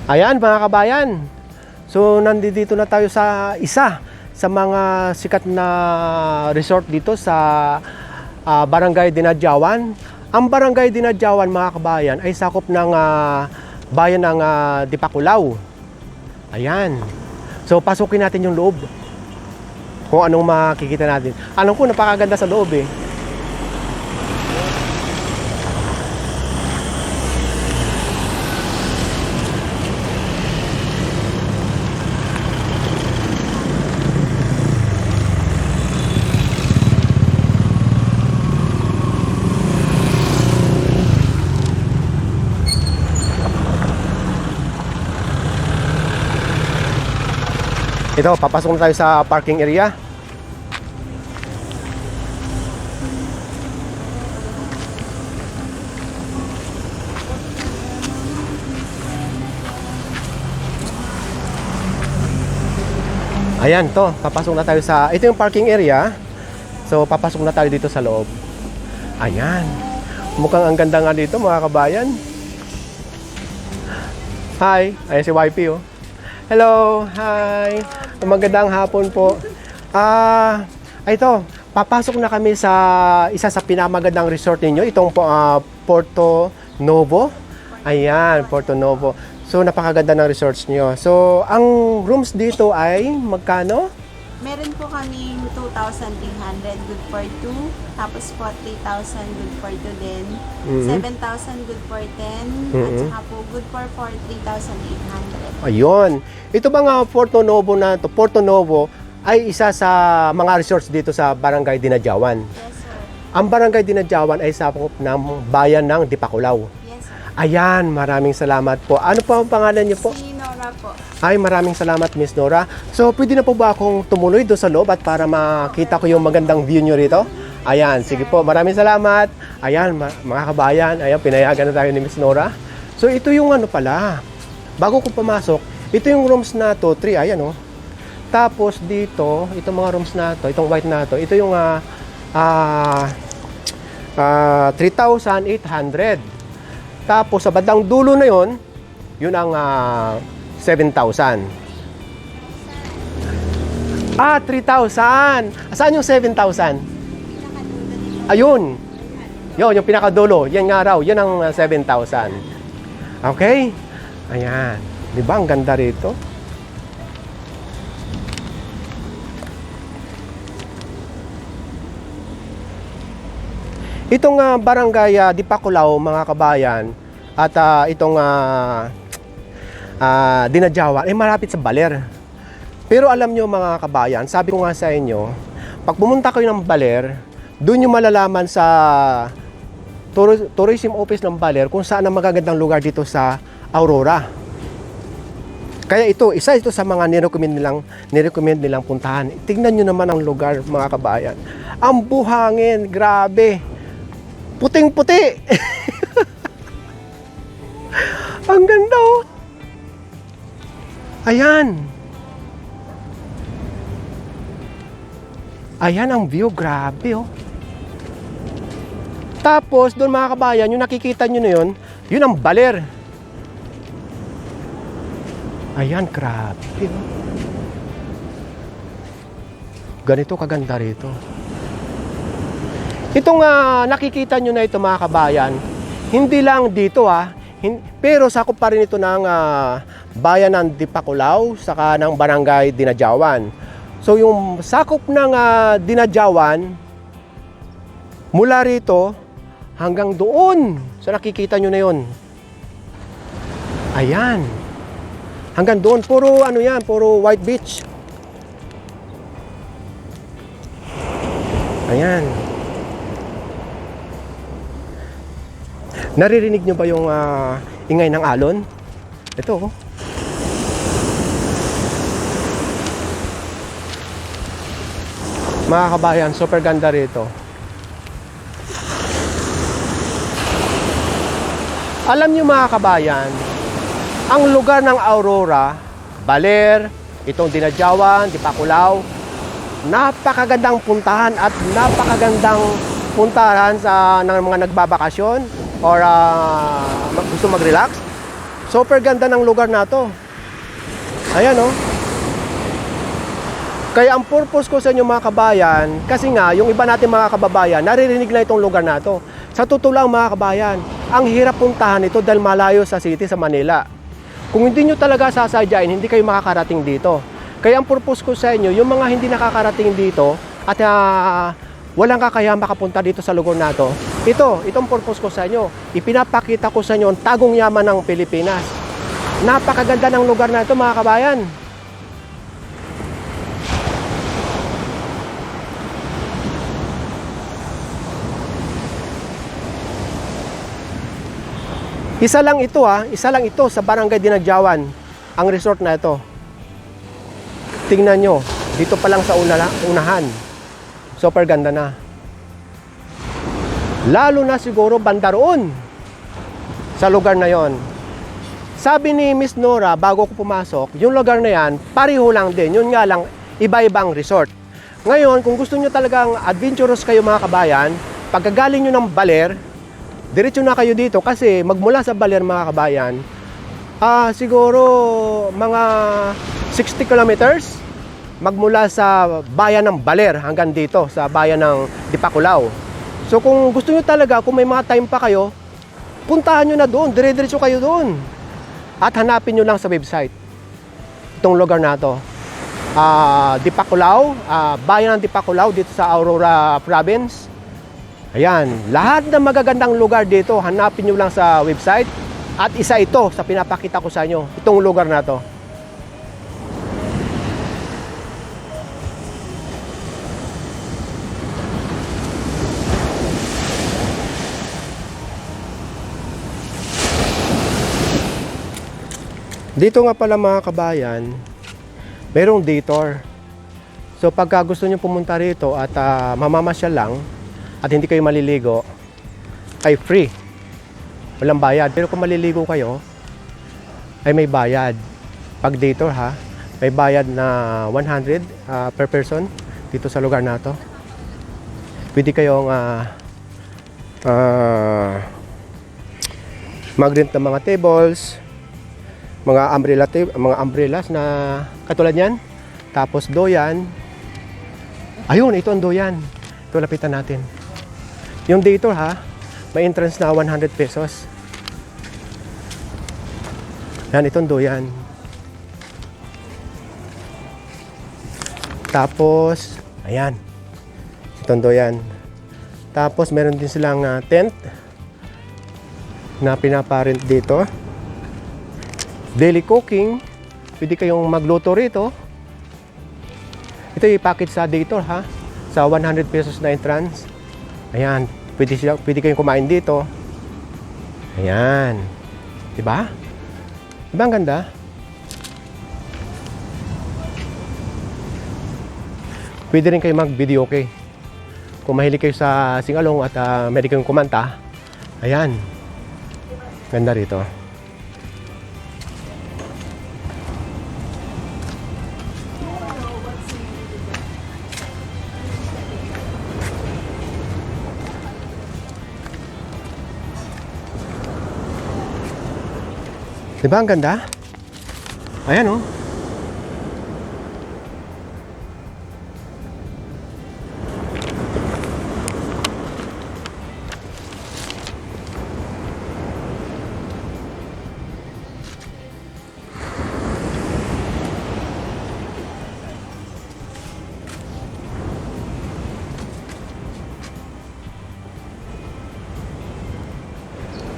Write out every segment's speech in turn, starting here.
Ayan mga kabayan. So nandito na tayo sa isa sa mga sikat na resort dito sa Barangay Dinadyawan. Ang Barangay Dinadyawan mga kabayan ay sakop ng bayan ng Dipakulaw. Ayan. So pasukin natin yung loob. Kung anong makikita natin. Alam ko napakaganda sa loob eh. Ito, papasok na tayo sa parking area. Ayan to, papasok na tayo sa, ito yung parking area. So papasok na tayo dito sa loob. Ayan. Mukhang ang ganda nga dito mga kabayan. Hi, ayan si YP oh. Hello, hi. Magandang hapon po. Ito, papasok na kami sa isa sa pinamagandang resort ninyo. Itong Porto Novo. Ayan, Porto Novo. So, napakaganda ng resorts nyo. So, ang rooms dito ay magkano? Meron po kami 2,300 good for 2. Tapos po 3,000 good for 2 din. 7,000 good for 10. At saka po good for 4, 3,800. Ayun. Ito bang Porto Novo na to? Porto Novo ay isa sa mga resorts dito sa Barangay Dinadyawan. Yes, sir. Ang Barangay Dinadyawan ay sakop ng bayan ng Dipakulaw. Yes, sir. Ayan, maraming salamat po. Ano po ang pangalan niyo po? Si Nora po. Ay, maraming salamat, Miss Nora. So, pwede na po ba akong tumuloy doon sa loob at para makita ko yung magandang view nyo rito? Ayan, sige po. Maraming salamat. Ayan, mga kabayan. Ayan, pinayagan na tayo ni Miss Nora. So, ito yung ano pala. Bago ko pumasok, ito yung rooms na to, 3, ayan oh. Tapos dito, itong mga rooms na to, itong white na to, ito yung 3,800. Tapos sa bandang dulo na yon, yun ang 7,000. 3,000. Saan yung 7,000? Ayun. Yun, yung pinakadulo. Yan nga raw. Yan ang 7,000. Okay? Ayan. Di ba? Ang ganda rito. Itong barangay Dipakulaw, mga kabayan, at itong Dinadyawan ay malapit sa Baler. Pero alam nyo mga kabayan, sabi ko nga sa inyo, pag pumunta kayo ng Baler, doon nyo malalaman sa tourism office ng Baler kung saan ang magagandang lugar dito sa Aurora. Kaya isa ito sa mga nirecommend nilang puntahan. Tingnan nyo naman ang lugar mga kabayan. Ang buhangin, grabe. Puting-puti. Ang ganda oh. Ayan. Ayan ang view, grabe oh. Tapos doon mga kabayan, yung nakikita nyo na yun, yun ang Baler. Ayan, grabe oh. Ganito kaganda rito. Itong nakikita nyo na ito mga kabayan, hindi lang dito pero sakop pa rin ito ng bayan ng Dipakulaw saka ng Barangay Dinadyawan. So yung sakop ng Dinadyawan mula rito hanggang doon sa nakikita nyo na yun. Ayan. Hanggang doon puro puro white beach. Ayan. Naririnig nyo ba yung ingay ng alon? Ito oh. Mga kabayan, super ganda rito. Alam nyo mga kabayan, ang lugar ng Aurora, Baler, itong Dinadyawan, Dipakulaw, napakagandang puntahan at napakagandang puntahan ng mga nagbabakasyon or gusto mag-relax. Super ganda ng lugar na to. Ayan oh. Kaya ang purpose ko sa inyo mga kabayan, kasi nga, yung iba natin mga kababayan, naririnig na itong lugar na to. Sa totoo lang mga kabayan, ang hirap puntahan ito dahil malayo sa city, sa Manila. Kung hindi nyo talaga sasadyain, hindi kayo makakarating dito. Kaya ang purpose ko sa inyo, yung mga hindi nakakarating dito at walang kakaya makapunta dito sa lugar na to, itong purpose ko sa inyo. Ipinapakita ko sa inyo ang tagong yaman ng Pilipinas. Napakaganda ng lugar na ito mga kabayan. Isa lang ito sa Barangay Dinadyawan, ang resort na ito. Tingnan nyo, dito pa lang sa unahan. Super ganda na. Lalo na siguro banda roon sa lugar na yon. Sabi ni Miss Nora bago ko pumasok, yung lugar na yan, pareho lang din. Yun nga lang, iba-ibang resort. Ngayon, kung gusto nyo talagang adventurous kayo mga kabayan, pagkagaling nyo ng Baler, diretso na kayo dito kasi magmula sa Baler mga kabayan, siguro mga 60 kilometers magmula sa bayan ng Baler hanggang dito sa bayan ng Dipakulaw. So kung gusto nyo talaga, kung may mga time pa kayo, puntahan nyo na doon, dire-diretso kayo doon. At hanapin nyo lang sa website itong lugar na to. Dipakulaw, bayan ng Dipakulaw dito sa Aurora Province. Ayan, lahat ng magagandang lugar dito, hanapin nyo lang sa website. At isa ito sa pinapakita ko sa inyo, itong lugar na to. Dito nga pala mga kabayan, merong detour. So pagka gusto nyo pumunta rito at mamamasyal lang, at hindi kayo maliligo, ay free. Walang bayad. Pero kung maliligo kayo, ay may bayad. Pag dito ha, may bayad na 100 per person dito sa lugar na to. Pwede kayong mag-rent ng mga tables, mga umbrellas na katulad yan. Tapos doyan. Ayun, ito ang doyan. Ito lapitan natin. Yung dito ha, may entrance na 100 pesos. Yan, itong doyan. Tapos, ayan. Itong doyan. Tapos, meron din silang tent na pinaparent dito. Daily cooking. Pwede kayong magluto rito. Ito yung package sa dito ha, sa 100 pesos na entrance. Ayan, pwede kayong kumain dito. Ayan. Diba? Diba ang ganda? Pwede rin kayo mag-video okay. Kung mahilig kayo sa singalong at mahilig kayong kumanta, ayan. Ganda rito. Diba ang ganda? Ayan oh.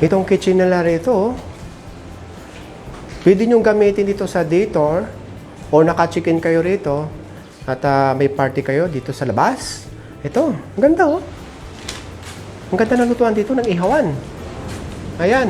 Itong kitchen nila rito oh. Pwede nyo gamitin dito sa daytour o naka-check-in kayo rito at may party kayo dito sa labas. Ito, ang ganda oh. Ang ganda ng lutuan dito ng ihawan. Ayan.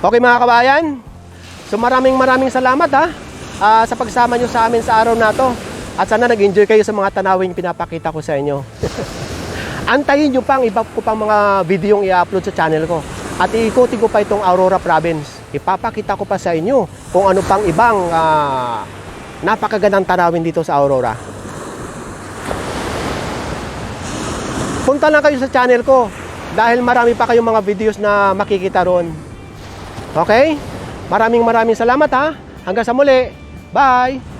Okay mga kabayan, so maraming salamat sa pagsama nyo sa amin sa araw na to. At sana nag-enjoy kayo sa mga tanawin pinapakita ko sa inyo. Antayin nyo pang iba ko pang mga video yung i-upload sa channel ko. At iikutin ko pa itong Aurora Province. Ipapakita ko pa sa inyo kung ano pang ibang napakagandang tanawin dito sa Aurora. Punta lang kayo sa channel ko dahil marami pa kayong mga videos na makikita roon. Okay? Maraming salamat Hanggang sa muli. Bye!